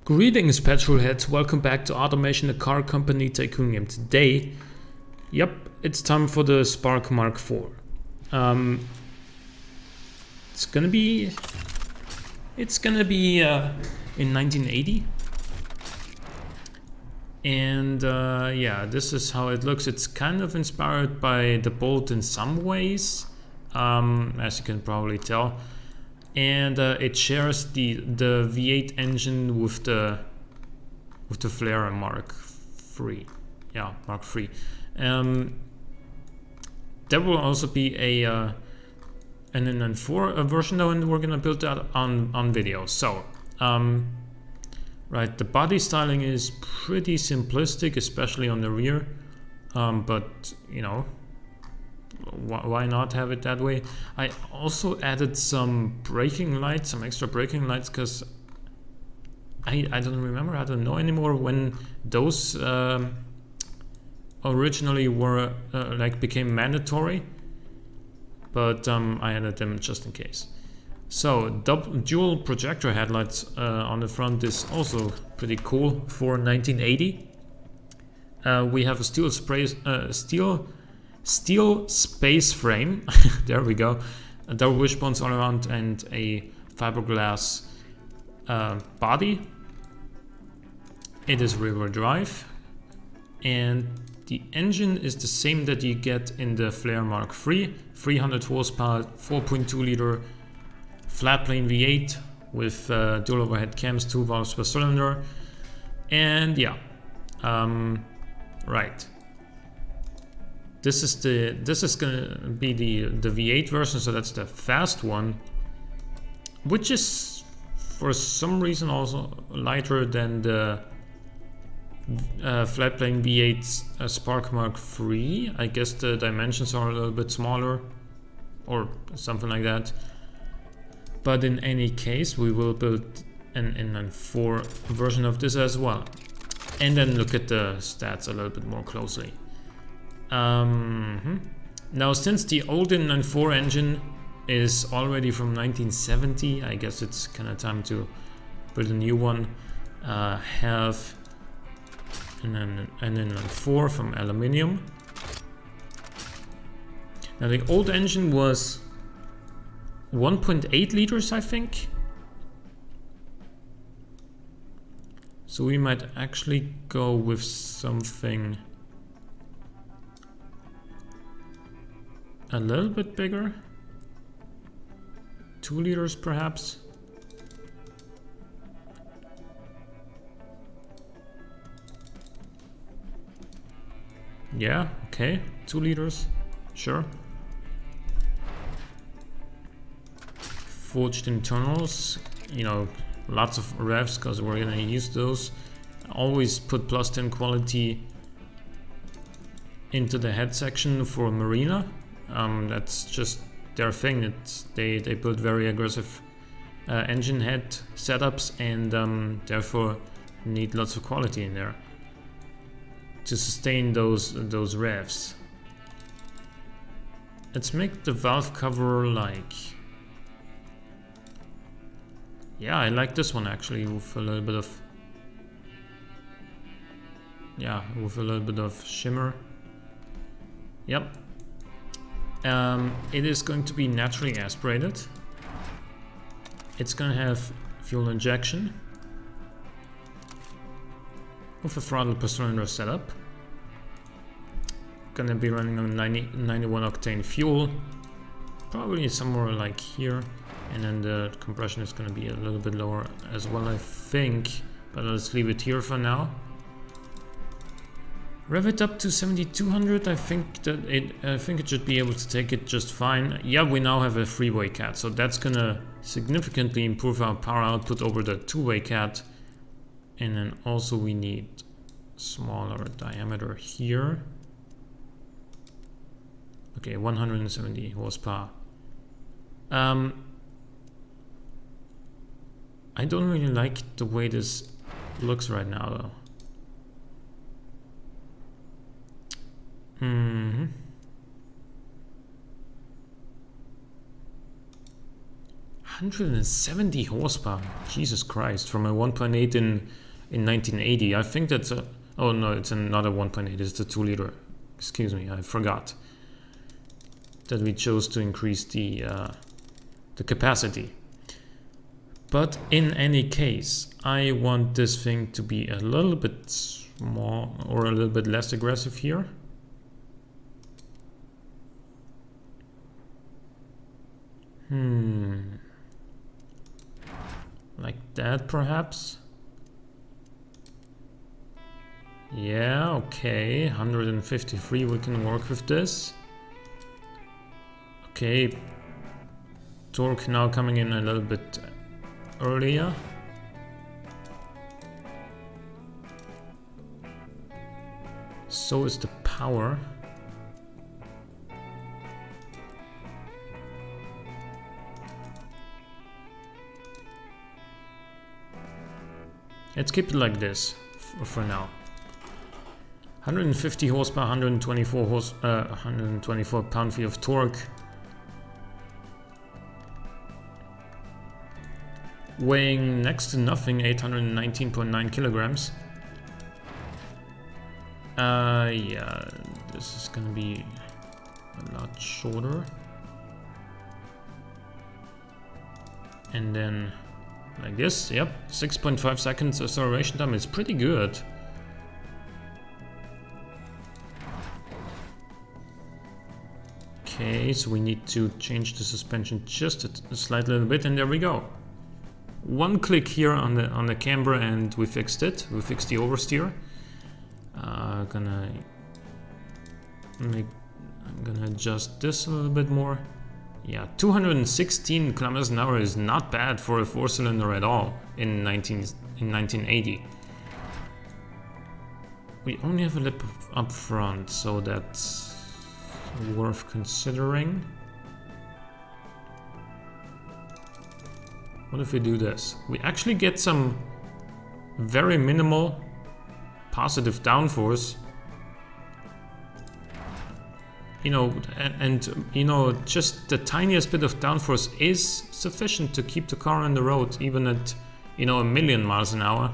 Greetings petrolheads, welcome back to Automation, the car company tycoon game. Today, yep, it's time for the Spark Mark IV. It's gonna be in 1980, and yeah, this is how it looks. It's kind of inspired by the Bolt in some ways, as you can probably tell. And it shares the V8 engine with the Flare Mark III. Yeah, Mark III. There will also be an N4 version though, and we're gonna build that on video. So, right, the body styling is pretty simplistic, especially on the rear. But you know, why not have it that way? I also added some braking lights, some extra braking lights, because I don't remember, I don't know anymore when those originally were became mandatory, but I added them just in case. So dual projector headlights on the front is also pretty cool for 1980. We have a steel space frame, there we go, there are wishbones all around, and a fiberglass body. It is rear-wheel drive, and the engine is the same that you get in the Flare Mark III, 300 horsepower, 4.2 liter flat plane V8 with dual overhead cams, 2 valves per cylinder, and yeah, right. This is gonna be the V8 version, so that's the fast one, which is for some reason also lighter than the flat plane V8 Spark Mark III. I guess the dimensions are a little bit smaller or something like that. But in any case, we will build an N4 version of this as well, and then look at the stats a little bit more closely. Now, since the old N4 engine is already from 1970, I guess it's kind of time to build a new one. Have an N4 from aluminium. Now, the old engine was 1.8 liters, I think. So we might actually go with something a little bit bigger, 2 liters perhaps. Yeah, okay, 2 liters, sure. Forged internals, you know, lots of revs because we're gonna use those. Always put +10 quality into the head section for Marina. That's just their thing. They build very aggressive engine head setups, and therefore need lots of quality in there to sustain those revs. Let's make the valve cover like, yeah, I like this one actually, with a little bit of, yeah, with a little bit of shimmer. Yep. It is going to be naturally aspirated. It's going to have fuel injection with a throttle per cylinder setup. Going to be running on 91 octane fuel, probably somewhere like here, and then the compression is going to be a little bit lower as well, I think, but let's leave it here for now. Rev it up to 7200. I think it should be able to take it just fine. Yeah, we now have a 3-way cat, so that's gonna significantly improve our power output over the 2-way cat. And then also we need smaller diameter here. Okay, 170 horsepower. I don't really like the way this looks right now though. 170 horsepower. Jesus Christ, from a 1.8 in 1980. I think that's a... Oh no, it's another 1.8. It's the 2-liter. Excuse me, I forgot that we chose to increase the capacity. But in any case, I want this thing to be a little bit more or a little bit less aggressive here. Like that, perhaps? Yeah, okay, 153, we can work with this. Okay, torque now coming in a little bit earlier. So is the power. Let's keep it like this for now. 150 horsepower, 124 pound-feet of torque. Weighing next to nothing, 819.9 kilograms. Yeah, this is gonna be a lot shorter. And then like this, yep, 6.5 seconds acceleration time is pretty good. Okay, so we need to change the suspension just a slight little bit, and there we go. One click here on the camber and we fixed it. We fixed the oversteer. I'm gonna adjust this a little bit more. Yeah, 216 kilometers an hour is not bad for a 4-cylinder at all in 1980. We only have a lip up front, so that's worth considering. What if we do this? We actually get some very minimal positive downforce. You know, and you know, just the tiniest bit of downforce is sufficient to keep the car on the road, even at, you know, 1,000,000 miles an hour.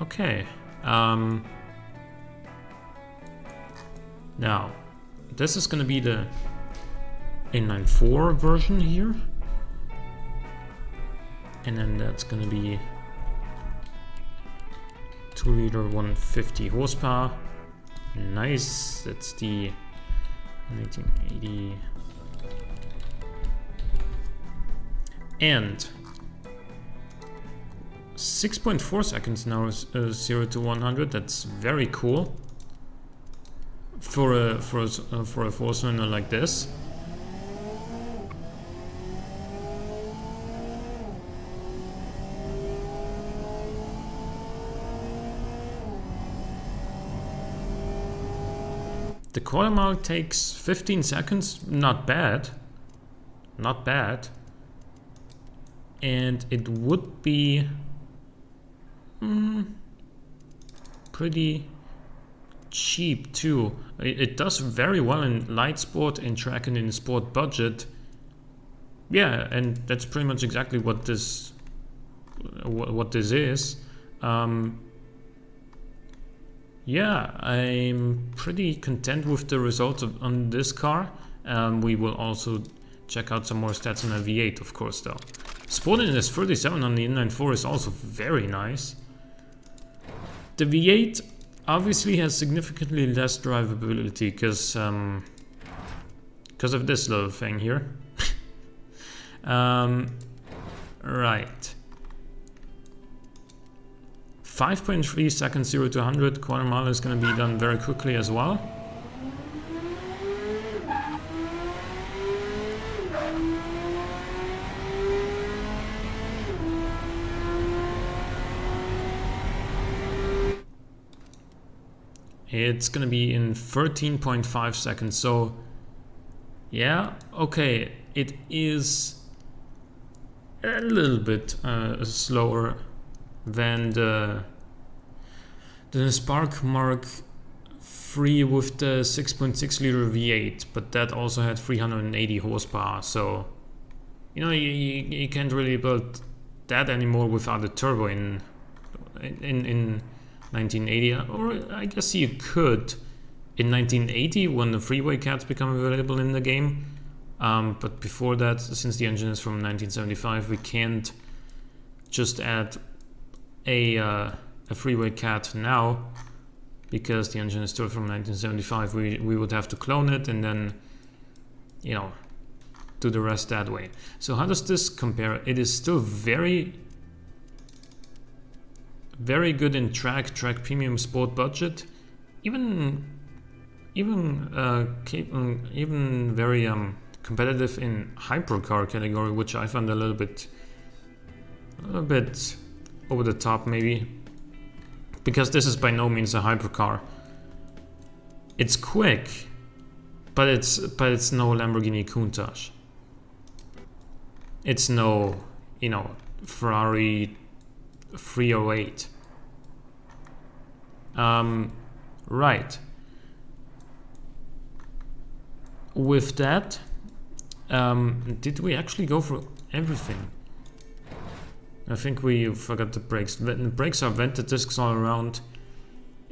Okay. Now, this is going to be the inline-4 version here. And then that's going to be 2-liter, 150 horsepower. Nice. That's the 1980. And 6.4 seconds now is 0 to 100. That's very cool for a 4-cylinder like this. The quarter mile takes 15 seconds, not bad. Not bad. And it would be pretty cheap too. It does very well in light sport, in track, and in sport budget. Yeah, and that's pretty much exactly what this is. Yeah, I'm pretty content with the results on this car. We will also check out some more stats on a V8, of course, though. Sportiness 37 on the inline-4 is also very nice. The V8 obviously has significantly less drivability because of this little thing here. Right. 5.3 seconds 0 to 100. Quarter mile is going to be done very quickly as well. It's going to be in 13.5 seconds. So yeah, okay, it is a little bit slower than the Spark Mark free with the 6.6 liter V8, but that also had 380 horsepower. So, you know, you can't really build that anymore without a turbo in 1980, or I guess you could in 1980 when the freeway cats become available in the game. But before that, since the engine is from 1975, we can't just add a freeway cat now, because the engine is still from 1975. We would have to clone it and then, you know, do the rest that way. So how does this compare? It is still very good in track premium sport budget, even very competitive in hypercar category, which I found a little bit over the top maybe, because this is by no means a hypercar. It's quick, but it's no Lamborghini Countach. It's no, you know, Ferrari 308. Right. With that, did we actually go for everything? I think we forgot the brakes. The brakes are vented discs all around,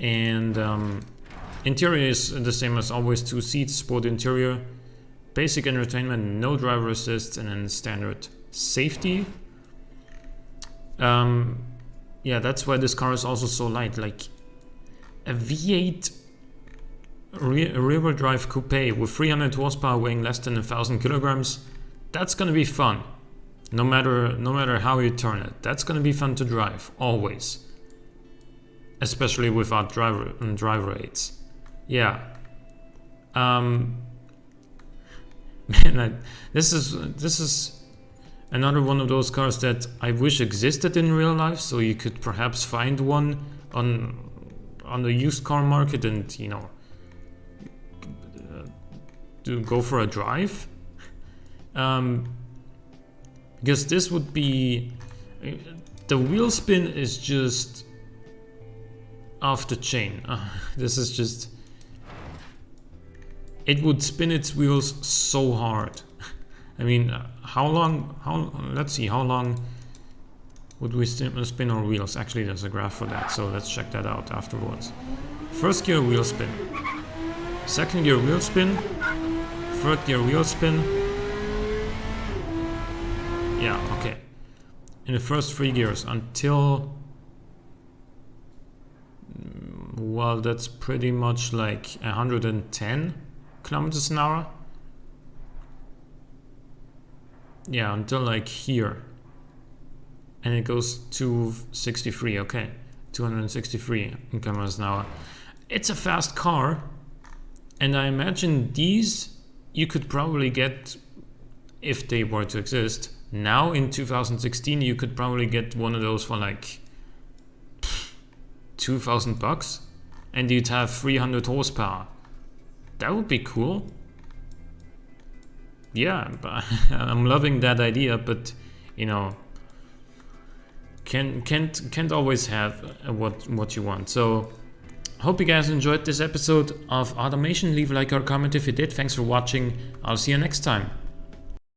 and interior is the same as always: 2 seats, sport interior, basic entertainment, no driver assist, and then standard safety. Yeah, that's why this car is also so light. Like a V8 rear-wheel drive coupe with 300 horsepower weighing less than 1,000 kilograms. That's gonna be fun. No matter how you turn it, that's gonna be fun to drive always, especially without driver aids. Yeah. Man, this is another one of those cars that I wish existed in real life, so you could perhaps find one on the used car market and, you know, to go for a drive. Because this would be, the wheel spin is just off the chain. This is just, it would spin its wheels so hard. I mean, let's see, how long would we spin our wheels? Actually, there's a graph for that, so let's check that out afterwards. First gear wheel spin, second gear wheel spin, third gear wheel spin. Yeah, okay. In the first 3 gears until, well, that's pretty much like 110 kilometers an hour. Yeah, until like here. And it goes to 63, okay. 263 kilometers an hour. It's a fast car. And I imagine these you could probably get, if they were to exist, now in 2016, you could probably get one of those for like $2,000, and you'd have 300 horsepower. That would be cool. Yeah, but I'm loving that idea, but you know, can't always have what you want. So hope you guys enjoyed this episode of Automation. Leave a like or comment if you did. Thanks for watching. I'll see you next time.